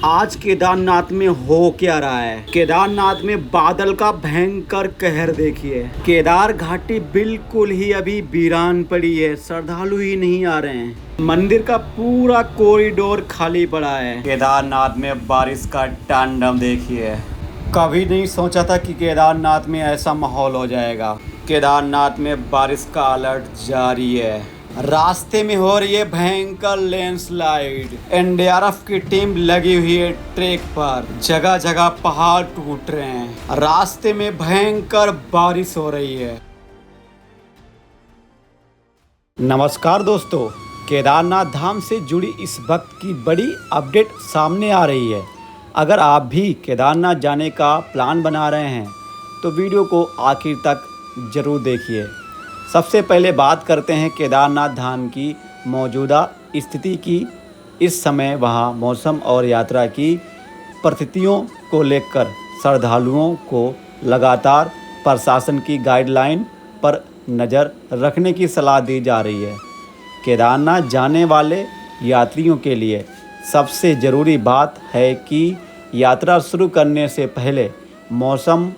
आज केदारनाथ में हो क्या रहा है। केदारनाथ में बादल का भयंकर कहर देखिए। केदार घाटी बिल्कुल ही अभी वीरान पड़ी है, श्रद्धालु ही नहीं आ रहे हैं। मंदिर का पूरा कॉरिडोर खाली पड़ा है। केदारनाथ में बारिश का तांडव देखिए। कभी नहीं सोचा था कि केदारनाथ में ऐसा माहौल हो जाएगा। केदारनाथ में बारिश का अलर्ट जारी है। रास्ते में हो रही है भयंकर लैंडस्लाइड। एनडीआरएफ की टीम लगी हुई है ट्रैक पर। जगह जगह पहाड़ टूट रहे हैं। रास्ते में भयंकर बारिश हो रही है। नमस्कार दोस्तों, केदारनाथ धाम से जुड़ी इस वक्त की बड़ी अपडेट सामने आ रही है। अगर आप भी केदारनाथ जाने का प्लान बना रहे हैं तो वीडियो को आखिर तक ज़रूर देखिए। सबसे पहले बात करते हैं केदारनाथ धाम की मौजूदा स्थिति की। इस समय वहां मौसम और यात्रा की परिस्थितियों को लेकर श्रद्धालुओं को लगातार प्रशासन की गाइडलाइन पर नज़र रखने की सलाह दी जा रही है। केदारनाथ जाने वाले यात्रियों के लिए सबसे ज़रूरी बात है कि यात्रा शुरू करने से पहले मौसम,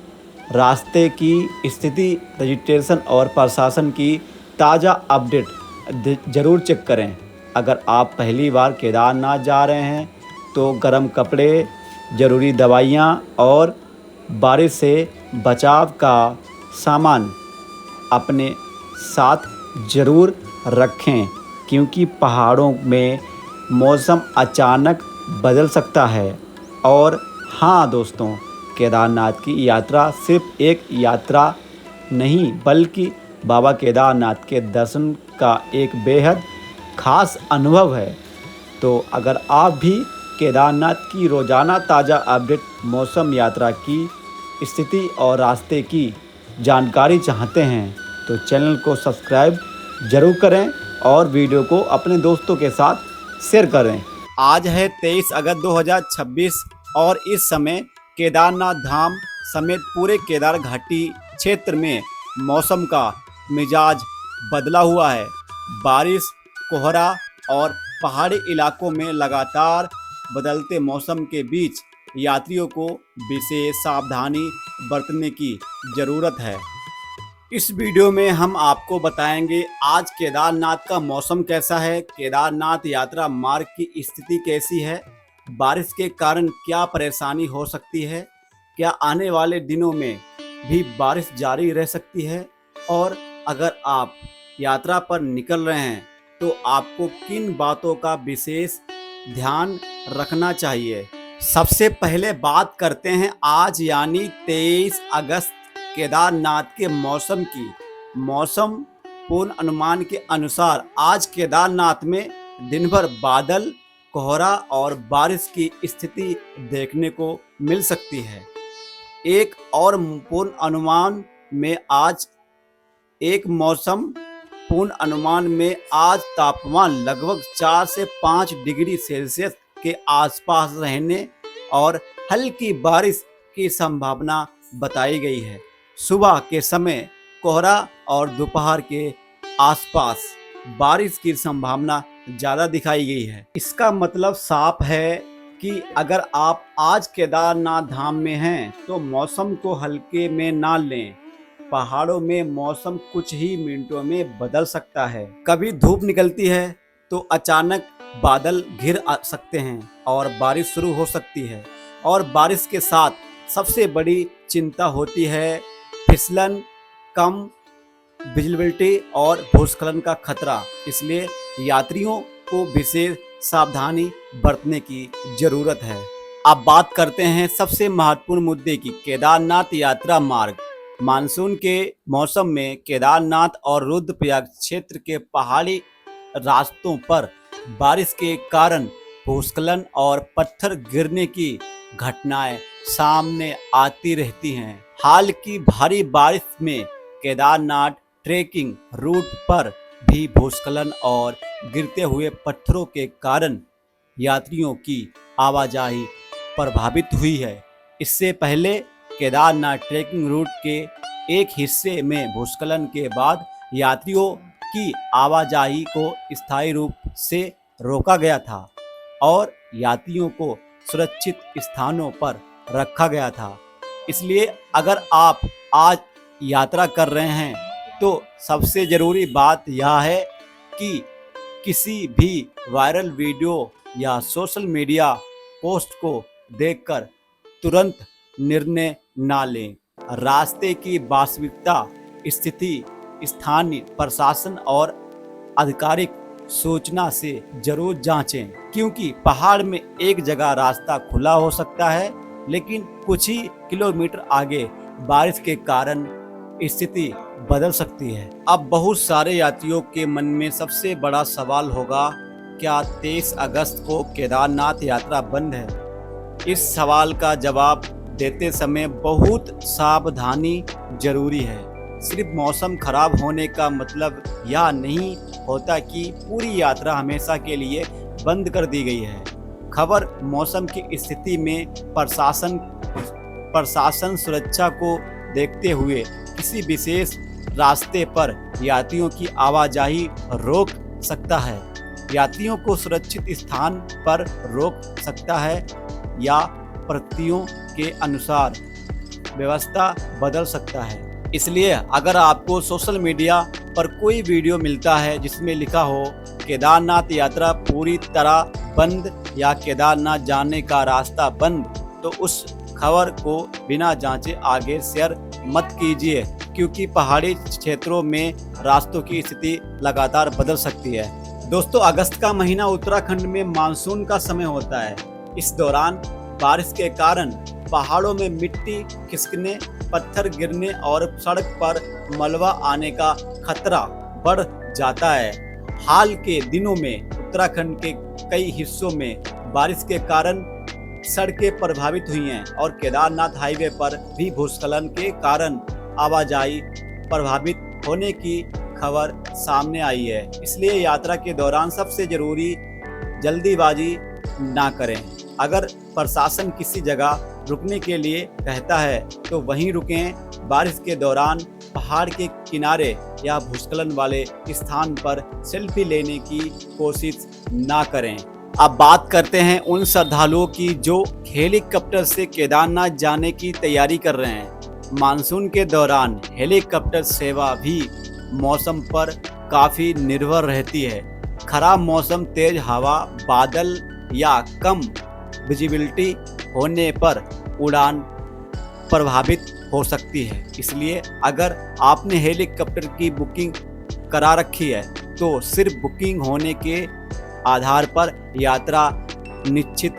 रास्ते की स्थिति, रजिस्ट्रेशन और प्रशासन की ताज़ा अपडेट ज़रूर चेक करें। अगर आप पहली बार केदारनाथ जा रहे हैं तो गर्म कपड़े, ज़रूरी दवाइयाँ और बारिश से बचाव का सामान अपने साथ ज़रूर रखें, क्योंकि पहाड़ों में मौसम अचानक बदल सकता है। और हाँ दोस्तों, केदारनाथ की यात्रा सिर्फ एक यात्रा नहीं बल्कि बाबा केदारनाथ के दर्शन का एक बेहद खास अनुभव है। तो अगर आप भी केदारनाथ की रोज़ाना ताज़ा अपडेट, मौसम, यात्रा की स्थिति और रास्ते की जानकारी चाहते हैं तो चैनल को सब्सक्राइब ज़रूर करें और वीडियो को अपने दोस्तों के साथ शेयर करें। आज है 23 अगस्त 2026 और इस समय केदारनाथ धाम समेत पूरे केदार घाटी क्षेत्र में मौसम का मिजाज बदला हुआ है। बारिश, कोहरा और पहाड़ी इलाकों में लगातार बदलते मौसम के बीच यात्रियों को विशेष सावधानी बरतने की ज़रूरत है। इस वीडियो में हम आपको बताएंगे आज केदारनाथ का मौसम कैसा है, केदारनाथ यात्रा मार्ग की स्थिति कैसी है, बारिश के कारण क्या परेशानी हो सकती है, क्या आने वाले दिनों में भी बारिश जारी रह सकती है, और अगर आप यात्रा पर निकल रहे हैं तो आपको किन बातों का विशेष ध्यान रखना चाहिए। सबसे पहले बात करते हैं आज यानी 23 अगस्त केदारनाथ के मौसम की। मौसम पूर्ण अनुमान के अनुसार आज केदारनाथ में दिन भर बादल, कोहरा और बारिश की स्थिति देखने को मिल सकती है। एक और पूर्ण अनुमान में आज तापमान लगभग 4 से 5 डिग्री सेल्सियस के आसपास रहने और हल्की बारिश की संभावना बताई गई है। सुबह के समय कोहरा और दोपहर के आसपास बारिश की संभावना ज़्यादा दिखाई गई है। इसका मतलब साफ है कि अगर आप आज केदारनाथ धाम में हैं तो मौसम को हल्के में ना लें। पहाड़ों में मौसम कुछ ही मिनटों में बदल सकता है। कभी धूप निकलती है तो अचानक बादल घिर आ सकते हैं और बारिश शुरू हो सकती है। और बारिश के साथ सबसे बड़ी चिंता होती है फिसलन, कम विजिबिलिटी और भूस्खलन का खतरा। इसलिए यात्रियों को विशेष सावधानी बरतने की जरूरत है। अब बात करते हैं सबसे महत्वपूर्ण मुद्दे की, केदारनाथ यात्रा मार्ग। मानसून के मौसम में केदारनाथ और रुद्रप्रयाग क्षेत्र के पहाड़ी रास्तों पर बारिश के कारण भूस्खलन और पत्थर गिरने की घटनाएं सामने आती रहती हैं। हाल की भारी बारिश में केदारनाथ ट्रेकिंग रूट पर भी भूस्खलन और गिरते हुए पत्थरों के कारण यात्रियों की आवाजाही प्रभावित हुई है। इससे पहले केदारनाथ ट्रेकिंग रूट के एक हिस्से में भूस्खलन के बाद यात्रियों की आवाजाही को स्थायी रूप से रोका गया था और यात्रियों को सुरक्षित स्थानों पर रखा गया था। इसलिए अगर आप आज यात्रा कर रहे हैं तो सबसे ज़रूरी बात यह है कि किसी भी वायरल वीडियो या सोशल मीडिया पोस्ट को देखकर तुरंत निर्णय ना लें। रास्ते की वास्तविकता स्थिति स्थानीय प्रशासन और आधिकारिक सूचना से जरूर जांचें, क्योंकि पहाड़ में एक जगह रास्ता खुला हो सकता है लेकिन कुछ ही किलोमीटर आगे बारिश के कारण स्थिति बदल सकती है। अब बहुत सारे यात्रियों के मन में सबसे बड़ा सवाल होगा, क्या 23 अगस्त को केदारनाथ यात्रा बंद है? इस सवाल का जवाब देते समय बहुत सावधानी जरूरी है। सिर्फ मौसम खराब होने का मतलब यह नहीं होता कि पूरी यात्रा हमेशा के लिए बंद कर दी गई है। खबर मौसम की स्थिति में प्रशासन सुरक्षा को देखते हुए किसी विशेष रास्ते पर यात्रियों की आवाजाही रोक सकता है, यात्रियों को सुरक्षित स्थान पर रोक सकता है या परिस्थितियों के अनुसार व्यवस्था बदल सकता है। इसलिए अगर आपको सोशल मीडिया पर कोई वीडियो मिलता है जिसमें लिखा हो केदारनाथ यात्रा पूरी तरह बंद या केदारनाथ जाने का रास्ता बंद, तो उस खबर को बिना जांचे आगे शेयर मत कीजिए, क्योंकि पहाड़ी क्षेत्रों में रास्तों की स्थिति लगातार बदल सकती है। दोस्तों, अगस्त का महीना उत्तराखंड में मानसून का समय होता है। इस दौरान बारिश के कारण पहाड़ों में मिट्टी खिसकने, पत्थर गिरने और सड़क पर मलबा आने का खतरा बढ़ जाता है। हाल के दिनों में उत्तराखंड के कई हिस्सों में बारिश के कारण सड़कें प्रभावित हुई हैं और केदारनाथ हाईवे पर भी भूस्खलन के कारण आवाजाही प्रभावित होने की खबर सामने आई है। इसलिए यात्रा के दौरान सबसे जरूरी जल्दीबाजी ना करें। अगर प्रशासन किसी जगह रुकने के लिए कहता है तो वहीं रुकें। बारिश के दौरान पहाड़ के किनारे या भूस्खलन वाले स्थान पर सेल्फी लेने की कोशिश ना करें। अब बात करते हैं उन श्रद्धालुओं की जो हेलीकॉप्टर से केदारनाथ जाने की तैयारी कर रहे हैं। मानसून के दौरान हेलीकॉप्टर सेवा भी मौसम पर काफ़ी निर्भर रहती है। खराब मौसम, तेज हवा, बादल या कम विजिबिलिटी होने पर उड़ान प्रभावित हो सकती है। इसलिए अगर आपने हेलीकॉप्टर की बुकिंग करा रखी है तो सिर्फ बुकिंग होने के आधार पर यात्रा निश्चित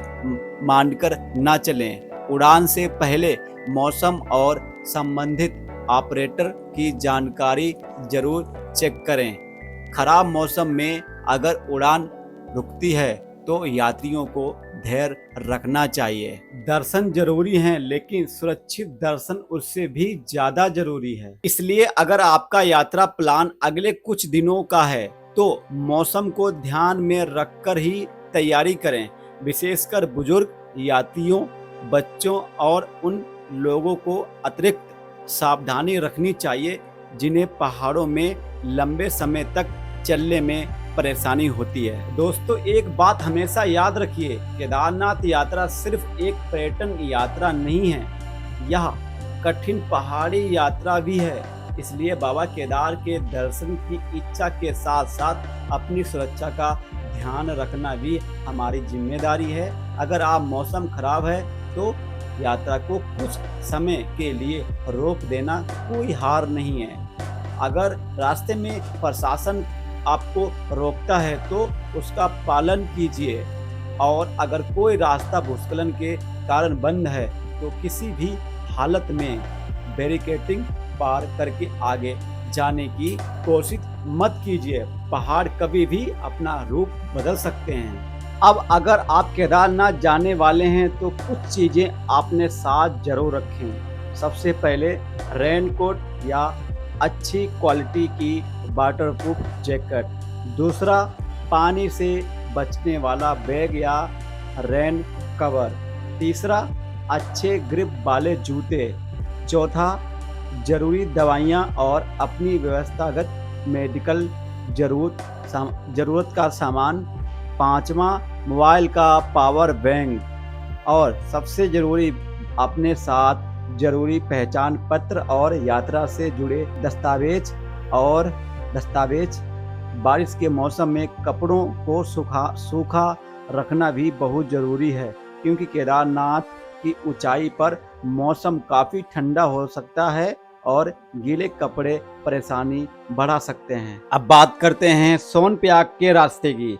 मानकर न चलें। उड़ान से पहले मौसम और संबंधित ऑपरेटर की जानकारी जरूर चेक करें। खराब मौसम में अगर उड़ान रुकती है तो यात्रियों को धैर्य रखना चाहिए। दर्शन जरूरी हैं, लेकिन सुरक्षित दर्शन उससे भी ज्यादा जरूरी है। इसलिए अगर आपका यात्रा प्लान अगले कुछ दिनों का है तो मौसम को ध्यान में रखकर ही तैयारी करें। विशेषकर बुजुर्ग यात्रियों, बच्चों और उन लोगों को अतिरिक्त सावधानी रखनी चाहिए जिन्हें पहाड़ों में लंबे समय तक चलने में परेशानी होती है। दोस्तों, एक बात हमेशा याद रखिए, केदारनाथ यात्रा सिर्फ एक पर्यटन यात्रा नहीं है, यह कठिन पहाड़ी यात्रा भी है। इसलिए बाबा केदार के दर्शन की इच्छा के साथ साथ अपनी सुरक्षा का ध्यान रखना भी हमारी जिम्मेदारी है। अगर आप मौसम खराब है तो यात्रा को कुछ समय के लिए रोक देना कोई हार नहीं है। अगर रास्ते में प्रशासन आपको रोकता है तो उसका पालन कीजिए, और अगर कोई रास्ता भूस्खलन के कारण बंद है तो किसी भी हालत में बैरिकेडिंग पार करके आगे जाने की कोशिश मत कीजिए। पहाड़ कभी भी अपना रूप बदल सकते हैं। अब अगर आप केदारनाथ जाने वाले हैं तो कुछ चीज़ें आपने साथ जरूर रखें। सबसे पहले रेनकोट या अच्छी क्वालिटी की वाटरप्रूफ जैकेट। दूसरा, पानी से बचने वाला बैग या रेन कवर। तीसरा, अच्छे ग्रिप वाले जूते। चौथा, जरूरी दवाइयाँ और अपनी व्यवस्थागत मेडिकल ज़रूरत का सामान। पाँचवा, मोबाइल का पावर बैंक। और सबसे ज़रूरी अपने साथ ज़रूरी पहचान पत्र और यात्रा से जुड़े दस्तावेज बारिश के मौसम में कपड़ों को सूखा रखना भी बहुत ज़रूरी है, क्योंकि केदारनाथ की ऊंचाई पर मौसम काफ़ी ठंडा हो सकता है और गीले कपड़े परेशानी बढ़ा सकते हैं। अब बात करते हैं सोनप्रयाग के रास्ते की।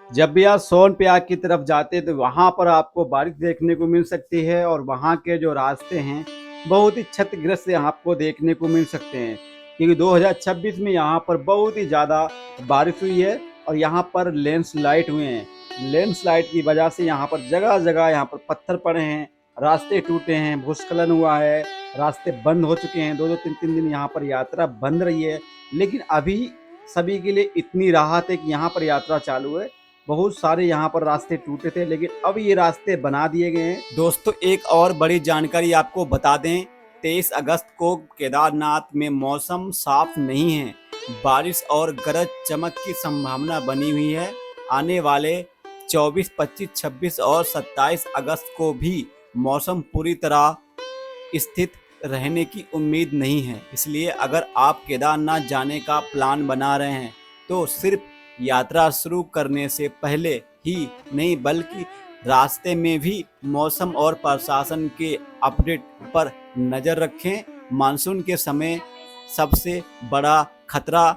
जब भी आप सोनप्रयाग की तरफ जाते हैं तो वहाँ पर आपको बारिश देखने को मिल सकती है और वहाँ के जो रास्ते हैं बहुत ही क्षतिग्रस्त आपको देखने को मिल सकते हैं, क्योंकि 2026 में यहाँ पर बहुत ही ज़्यादा बारिश हुई है और यहाँ पर लैंडस्लाइड हुए हैं। लैंडस्लाइड की वजह से यहाँ पर जगह जगह यहाँ पर पत्थर पड़े हैं, रास्ते टूटे हैं, भूस्खलन हुआ है, रास्ते बंद हो चुके हैं। 2-2 3-3 दिन यहाँ पर यात्रा बंद रही है, लेकिन अभी सभी के लिए इतनी राहत है कि यहाँ पर यात्रा चालू है। बहुत सारे यहाँ पर रास्ते टूटे थे, लेकिन अब ये रास्ते बना दिए गए हैं। दोस्तों, एक और बड़ी जानकारी आपको बता दें, 23 अगस्त को केदारनाथ में मौसम साफ नहीं है। बारिश और गरज चमक की संभावना बनी हुई है। आने वाले 24, 25, 26 और 27 अगस्त को भी मौसम पूरी तरह स्थित रहने की उम्मीद नहीं है। इसलिए अगर आप केदारनाथ जाने का प्लान बना रहे हैं तो सिर्फ यात्रा शुरू करने से पहले ही नहीं, बल्कि रास्ते में भी मौसम और प्रशासन के अपडेट पर नज़र रखें। मानसून के समय सबसे बड़ा खतरा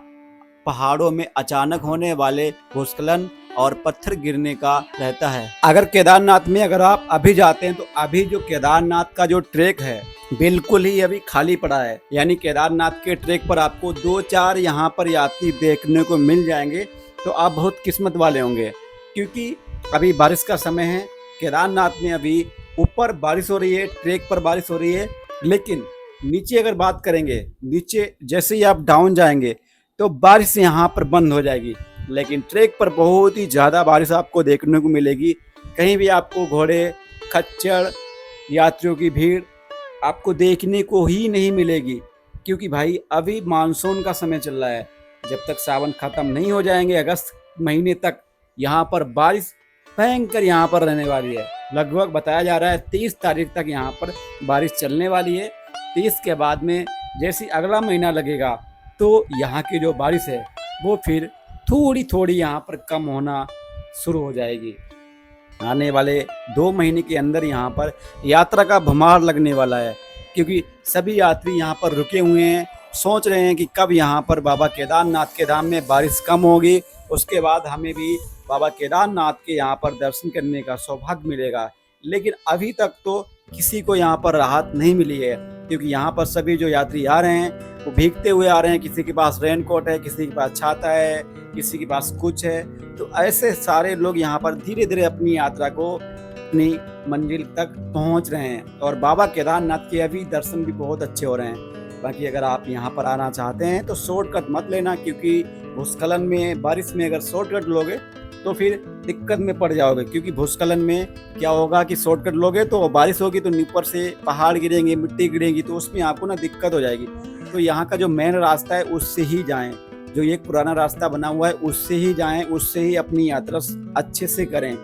पहाड़ों में अचानक होने वाले भूस्खलन और पत्थर गिरने का रहता है। अगर केदारनाथ में अगर आप अभी जाते हैं तो अभी जो केदारनाथ का जो ट्रैक है बिल्कुल ही अभी खाली पड़ा है, यानी केदारनाथ के ट्रैक पर आपको 2-4 यहाँ पर यात्री देखने को मिल जाएंगे, तो आप बहुत किस्मत वाले होंगे, क्योंकि अभी बारिश का समय है। केदारनाथ में अभी ऊपर बारिश हो रही है, ट्रैक पर बारिश हो रही है, लेकिन नीचे अगर बात करेंगे, नीचे जैसे ही आप डाउन जाएंगे तो बारिश यहाँ पर बंद हो जाएगी, लेकिन ट्रैक पर बहुत ही ज़्यादा बारिश आपको देखने को मिलेगी। कहीं भी आपको घोड़े, खच्चर, यात्रियों की भीड़ आपको देखने को ही नहीं मिलेगी, क्योंकि भाई अभी मानसून का समय चल रहा है। जब तक सावन ख़त्म नहीं हो जाएंगे अगस्त महीने तक यहाँ पर बारिश भयंकर यहाँ पर रहने वाली है। लगभग बताया जा रहा है 30 तारीख तक यहाँ पर बारिश चलने वाली है। 30 के बाद में जैसे अगला महीना लगेगा तो यहाँ की जो बारिश है वो फिर थोड़ी थोड़ी यहाँ पर कम होना शुरू हो जाएगी। आने वाले 2 महीने के अंदर यहाँ पर यात्रा का भमार लगने वाला है, क्योंकि सभी यात्री यहाँ पर रुके हुए हैं, सोच रहे हैं कि कब यहाँ पर बाबा केदारनाथ के धाम में बारिश कम होगी, उसके बाद हमें भी बाबा केदारनाथ के यहाँ पर दर्शन करने का सौभाग्य मिलेगा। लेकिन अभी तक तो किसी को यहाँ पर राहत नहीं मिली है, क्योंकि यहाँ पर सभी जो यात्री आ रहे हैं वो भीगते हुए आ रहे हैं। किसी के पास रेनकोट है, किसी के पास छाता है, किसी के पास कुछ है। तो ऐसे सारे लोग यहाँ पर धीरे धीरे अपनी यात्रा को अपनी मंजिल तक पहुँच रहे हैं, और बाबा केदारनाथ के अभी दर्शन भी बहुत अच्छे हो रहे हैं। बाकी अगर आप यहाँ पर आना चाहते हैं तो शॉर्टकट मत लेना, क्योंकि भूस्खलन में, बारिश में अगर शॉर्टकट लोगे तो फिर दिक्कत में पड़ जाओगे। क्योंकि भूस्खलन में क्या होगा कि शॉर्टकट लोगे तो बारिश होगी तो ऊपर से पहाड़ गिरेंगे, मिट्टी गिरेगी, तो उसमें आपको ना दिक्कत हो जाएगी। तो यहाँ का जो मेन रास्ता है उससे ही जाएं, जो एक पुराना रास्ता बना हुआ है उससे ही जाएं, उससे ही अपनी यात्रा अच्छे से करें।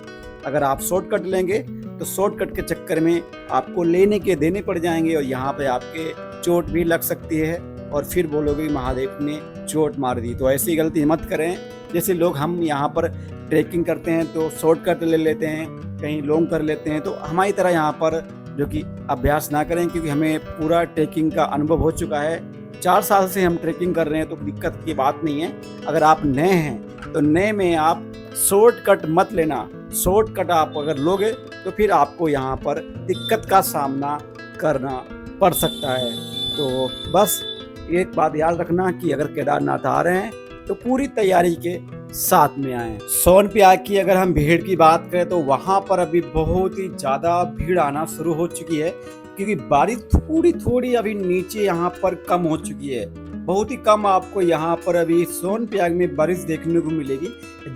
अगर आप शॉर्टकट लेंगे तो शॉर्टकट के चक्कर में आपको लेने के देने पड़ जाएंगे, और यहाँ पे आपके चोट भी लग सकती है, और फिर बोलोगे महादेव ने चोट मार दी। तो ऐसी गलती मत करें। जैसे लोग हम यहाँ पर ट्रैकिंग करते हैं तो शॉर्टकट ले लेते हैं, कहीं लॉन्ग कर लेते हैं, तो हमारी तरह यहाँ पर जो कि अभ्यास ना करें, क्योंकि हमें पूरा ट्रैकिंग का अनुभव हो चुका है। 4 साल से हम ट्रैकिंग कर रहे हैं, तो दिक्कत की बात नहीं है। अगर आप नए हैं तो नए में आप शॉर्टकट मत लेना। शॉर्टकट आप अगर लोगे तो फिर आपको यहाँ पर दिक्कत का सामना करना पड़ सकता है। तो बस एक बात याद रखना कि अगर केदारनाथ आ रहे हैं तो पूरी तैयारी के साथ में आए। सोनप्रयाग की अगर हम भीड़ की बात करें तो वहाँ पर अभी बहुत ही ज़्यादा भीड़ आना शुरू हो चुकी है, क्योंकि बारिश थोड़ी थोड़ी अभी नीचे यहाँ पर कम हो चुकी है। बहुत ही कम आपको यहाँ पर अभी सोनप्रयाग में बारिश देखने को मिलेगी।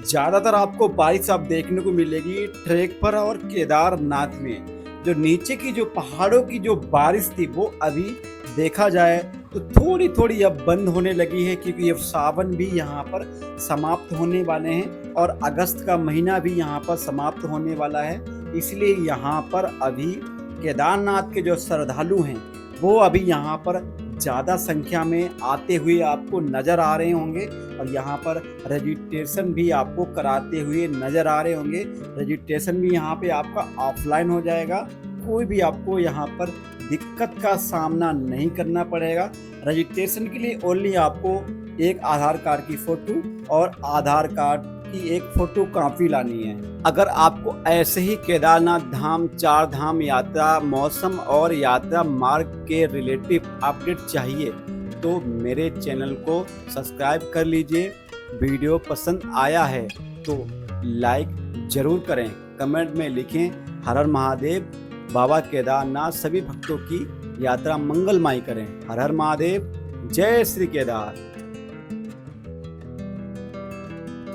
ज़्यादातर आपको बारिश आप देखने को मिलेगी ट्रैक पर और केदारनाथ में। जो नीचे की जो पहाड़ों की जो बारिश थी वो अभी देखा जाए तो थोड़ी थोड़ी अब बंद होने लगी है, क्योंकि अब सावन भी यहाँ पर समाप्त होने वाले हैं और अगस्त का महीना भी यहाँ पर समाप्त होने वाला है। इसलिए यहाँ पर अभी केदारनाथ के जो श्रद्धालु हैं वो अभी यहाँ पर ज़्यादा संख्या में आते हुए आपको नज़र आ रहे होंगे और यहाँ पर रजिस्ट्रेशन भी आपको कराते हुए नज़र आ रहे होंगे। रजिस्ट्रेशन भी यहाँ पे आपका ऑफलाइन हो जाएगा, कोई भी आपको यहाँ पर दिक्कत का सामना नहीं करना पड़ेगा। रजिस्ट्रेशन के लिए ओनली आपको एक आधार कार्ड की फ़ोटो और आधार कार्ड की एक फ़ोटो कॉपी लानी है। अगर आपको ऐसे ही केदारनाथ धाम 4 धाम यात्रा मौसम और यात्रा मार्ग के रिलेटिव अपडेट चाहिए तो मेरे चैनल को सब्सक्राइब कर लीजिए। वीडियो पसंद आया है तो लाइक ज़रूर करें, कमेंट में लिखें हर हर महादेव। बाबा केदारनाथ सभी भक्तों की यात्रा मंगलमय करें। हर हर महादेव, जय श्री केदार।